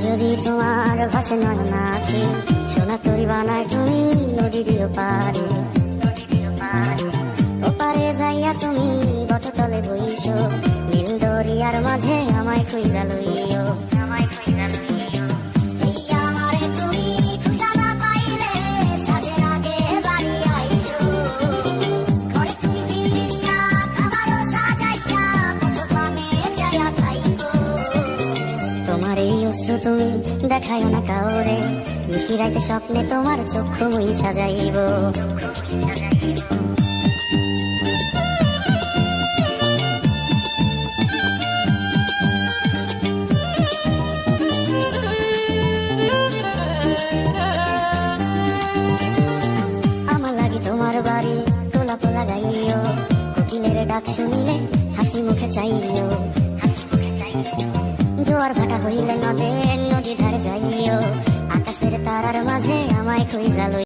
যদি তোমার ভাষে নয় নাকি সোনা তরি বানায় তুমি নদী দিও পারে ওপারে যাইয়া তুমি বটতলে বইছো নীল দরিয়ার মাঝে আমায় খুঁজা লইও তোমার এই অশ্রু তুমি দেখায় না কাউরে নিশিরাইতে স্বপ্নে তোমার চক্ষু মুইছা যাইব আমার লাগি তোমার বাড়ি তোলা পোলা গাইও কোকিলের ডাক শুনিলে হাসি মুখে চাইও জোয়ার ভাটা হইলে নদী ধারে যাইও আকাশের তারার মাঝে আমায় খুঁজা লইও।